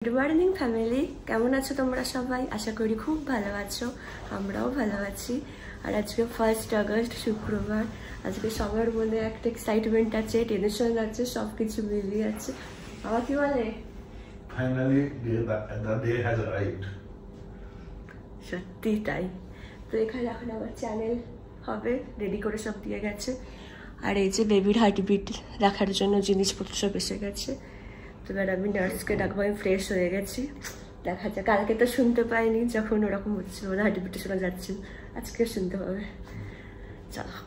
Good morning family, কেমন আছো তোমরা সবাই? আশা করি খুব ভালো আছো, আমরাও ভালো আছি। আর আজকে 1 আগস্ট শুক্রবার। আজকে সবার মনে একটা এক্সাইটমেন্ট আছে, টেনশন আছে, সবকিছু মিলিয়ে আছে। বাবা কি বলে? Finally the day has arrived. সত্যি তাই। তো এখানে এখন আমার চ্যানেল হবে, রেডি করে সব দিয়ে গেছে। আর এই যে বেবির হার্টবিট রাখার জন্য জিনিসপত্র সব এসে গেছে। তো এবার আমি নার্সকে ডাকবো, আমি ফ্রেশ হয়ে গেছি। দেখা যাক, কালকে তো শুনতে পাইনি যখন ওরকম হচ্ছিল, ওরা হার্টবিটে শোনা যাচ্ছিল, আজকে শুনতে পাবে। চলো,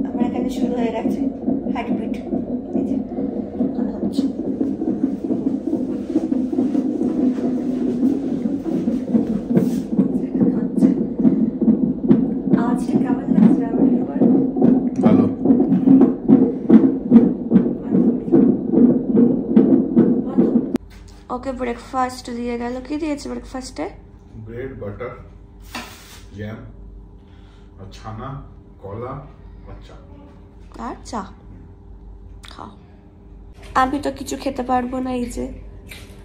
আমার এখানে শুরু হয়ে গেছে হার্টবিট। এই যে হচ্ছে ওকে ব্রেকফাস্ট দিয়ে গেল। কি দিয়েছে ব্রেকফাস্টে? ব্রেড, বাটার, জ্যাম আর ছানা, কলা আর চা। আর চা খাও। আমি তো কিছু খেতে পারবো না, এই যে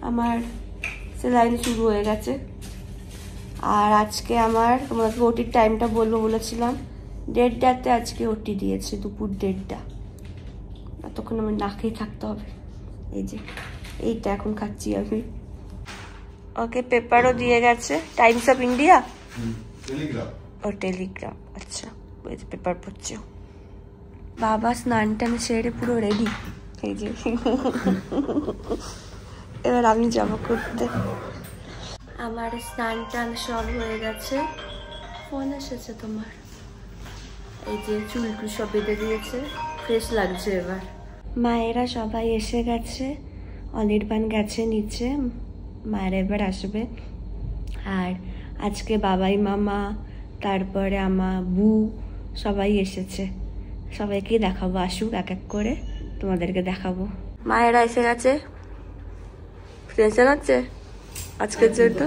আমার সেলাইন শুরু হয়ে গেছে। আর আজকে আমার তোমাকে ওটির টাইমটা বলবো বলেছিলাম, 1:30তে আজকে ওটি দিয়েছে, দুপুর 1:30। তখন আমার না খেয়ে থাকতে হবে। এই যে এইটা এখন খাচ্ছি আমি। ওকে পেপারও দিয়ে গেছে, টাইমস অফ ইন্ডিয়া, টেলিগ্রাম। ও টেলিগ্রাম, আচ্ছা। ওই যে পেপার পড়ছে। বাবা স্নান টান সেরে পুরো রেডি। এই যে এবার আমি যাব করতে। আমার স্নান টান সব হয়ে গেছে। ফোন এসেছে তোমার। এই যে চুলটুল সব বেঁধে দিয়েছে, ফ্রেশ লাগছে এবার। মায়েরা সবাই এসে গেছে, অনির্বাণ গেছে নিচে, মায়েরা এবার আসবে। আর আজকে বাবাই মামা, তারপরে আমার বউ সবাই এসেছে। সবাইকে দেখাবো, আসুক এক এক করে তোমাদেরকে দেখাবো। মায়েরা এসে গেছে, টেনশন হচ্ছে আজকের জন্য।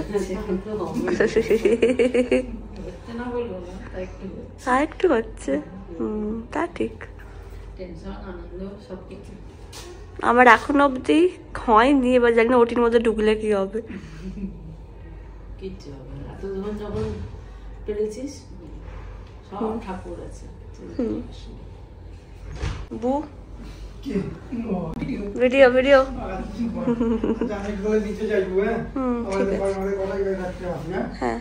একটু হচ্ছে, তা ঠিক। আমার এখন অব্দি হয়নি, এবার জানি না ওটির মধ্যে ঢুকলে কি হবে। বু ভিডিও ভিডিও হ্যাঁ।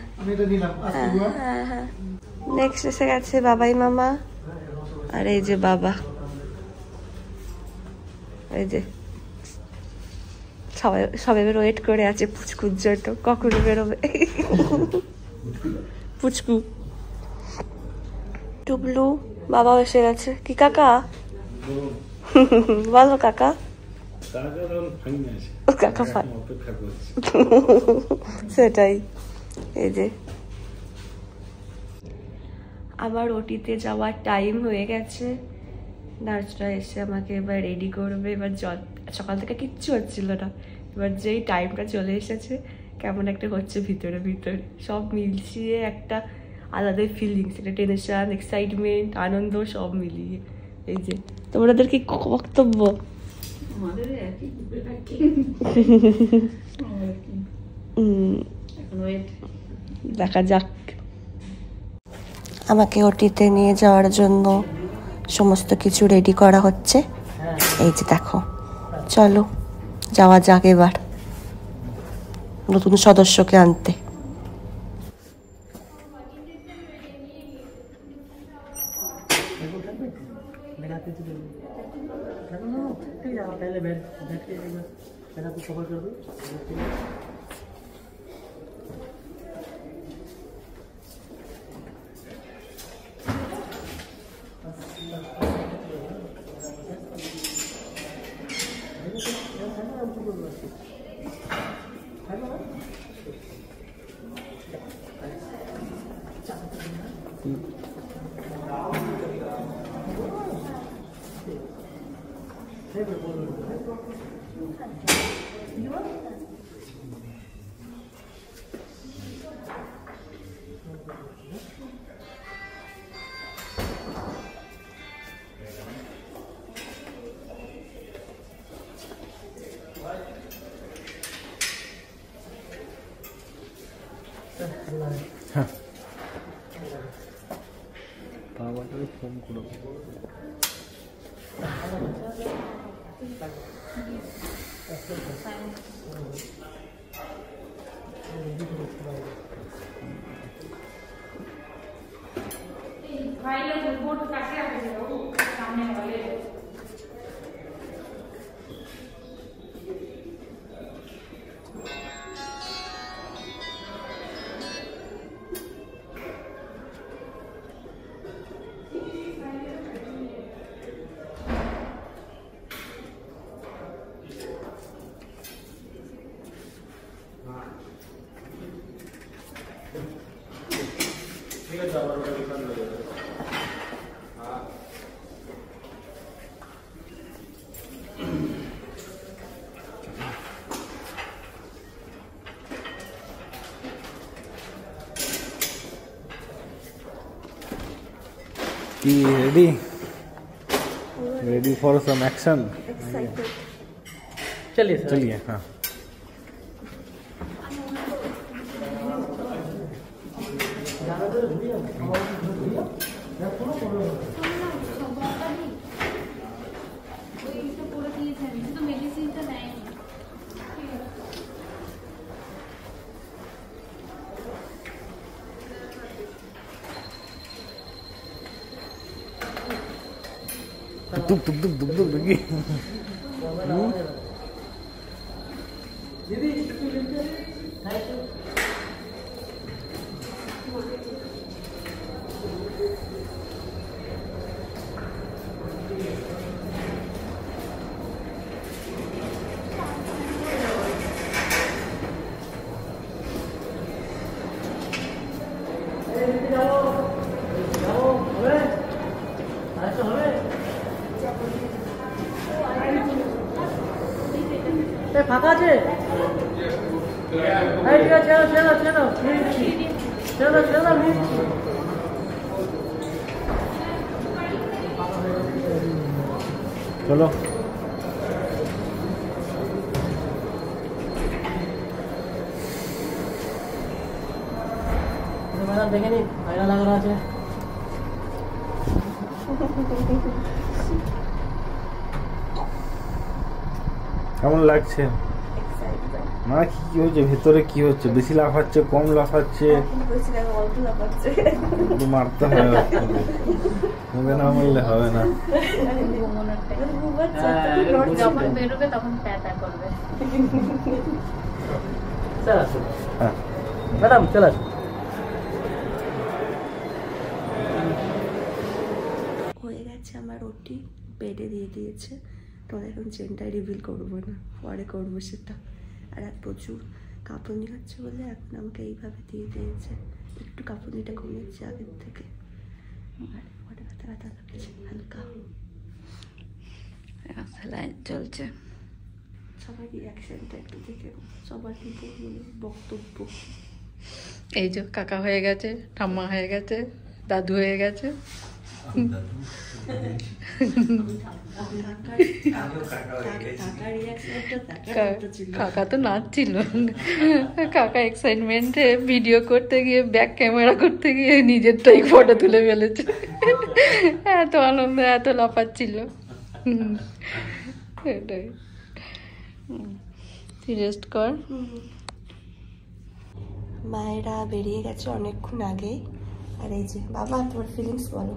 নেক্সট এসে গেছে বাবাই মামা। আর এই যে বাবা, এই যে সবাই ওয়েট করে আছে পুচকুর জন্য, কখন বেরোবে পুচকু। টুবলু বাবাও এসে গেছে। কি কাকা বলো? কাকা কাকা সেটাই। এই যে আবার ওটিতে যাওয়ার টাইম হয়ে গেছে। নার্সরা এসে আমাকে এবার রেডি করবে। এবার সকাল থেকে কিচ্ছু হচ্ছিল না, এবার যেই টাইমটা চলে এসেছে কেমন একটা হচ্ছে ভিতরে ভিতরে, সব মিলছিয়ে একটা আলাদাই ফিলিংস, এটা টেনশন, এক্সাইটমেন্ট, আনন্দ সব মিলিয়ে। এই যে তোমাদের কি বক্তব্য? দেখা যাক। আমাকে ওটিতে নিয়ে যাওয়ার জন্য সমস্ত কিছু রেডি করা হচ্ছে। এই যে দেখো, চলো যাওয়া যাক এবার নতুন সদস্যকে আনতে। বাবাকে ফোন করো। Ready for some action? Excited. चलिए हाँ। दुख लगी। ফাঁকা আছে? ঠিক আছে, चलो ম্যাডাম দেখে নি আয়না লাগানো আছে। কেমন লাগছে? না কি হচ্ছে ভেতরে, কি হচ্ছে? বেশি লাফাচ্ছে, কম লাফাচ্ছে? মারতে হবে, না মারলে হবে না। যখন বেরোবে তখন প্যাটা করবে। ম্যাডাম চলে আসুন। হয়ে গেছে আমার ওটি, বেডে দিয়ে দিয়েছে। তো এখন চেনটা রিভিল করবো না, পরে করবো সেটা। আর প্রচুর কাঁপুনি হচ্ছে বলে এখন আমাকে এইভাবে দিয়ে দিয়েছে। একটু কাঁপুনিটা কমেছে আগের থেকে, আর পরে ব্যথা লাগছে হালকা। লাইন চলছে। সবার রিয়াকশনটা একটু দেখে, সবার কিন্তু বক্তব্য। এই যে কাকা হয়ে গেছে, ঠাম্মা হয়ে গেছে, দাদু হয়ে গেছে। কাকা তো নাচছিল, কাকা এক্সাইটমেন্টে ভিডিও করতে গিয়ে, ব্যাক ক্যামেরা করতে গিয়ে নিজেরটাই ফটো তুলে ফেলেছে। এত আনন্দ, এত লাফাচ্ছিল। এটাই। তুই রেস্ট কর। মায়েরা বেরিয়ে গেছে অনেকক্ষণ আগেই। আর এই যে বাবা, তোমার ফিলিংস বলো।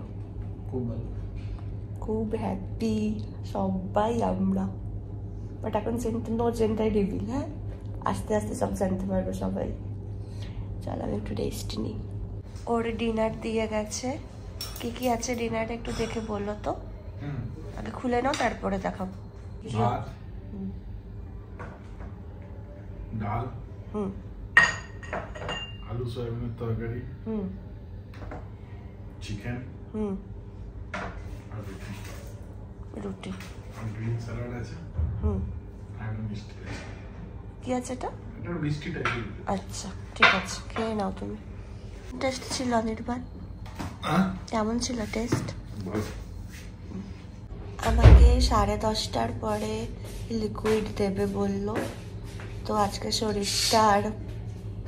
খুব হ্যাপি সবাই আমরা, বাট এখন নো জেন্টাই রিভিল। হ্যাঁ, আস্তে আস্তে সব জানতে পারবে সবাই। চল আমি একটু রেস্ট নিই। ওর ডিনার দিয়ে গেছে। কি কি আছে ডিনারে একটু দেখে বললো তো। আগে খুলে নাও, তারপরে দেখাবো। ডাল, আলু সয়াবিনের তরকারি, চিকেন, আর রুটি, আর গ্রিন স্যালাড আছে, আর মিষ্টি আছে। কি আছে এটা? এটা মিষ্টি টাইপের। আচ্ছা ঠিক আছে, খেয়ে নাও তুমি। টেস্ট ছিল অনির্বাণ? কেমন ছিল টেস্ট? আমাকে 10:30টার পরে লিকুইড দেবে বললো। তো আজকে শরীরটা আর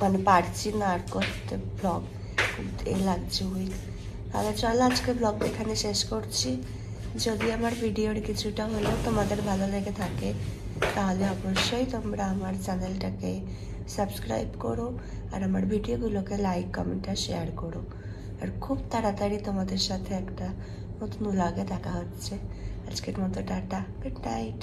মানে পারছি না আর করতে ব্লগ, এই লাগছে উইক। তাহলে চলো আজকে ব্লগ এখানে শেষ করছি। যদি আমার ভিডিওর কিছুটা হলেও তোমাদের ভালো লেগে থাকে তাহলে অবশ্যই তোমরা আমার চ্যানেলটাকে সাবস্ক্রাইব করো আর আমার ভিডিওগুলোকে লাইক কমেন্ট আর শেয়ার করো। আর খুব তাড়াতাড়ি তোমাদের সাথে একটা নতুন ব্লগে দেখা হচ্ছে। আজকের মতো টাটা, গুড নাইট।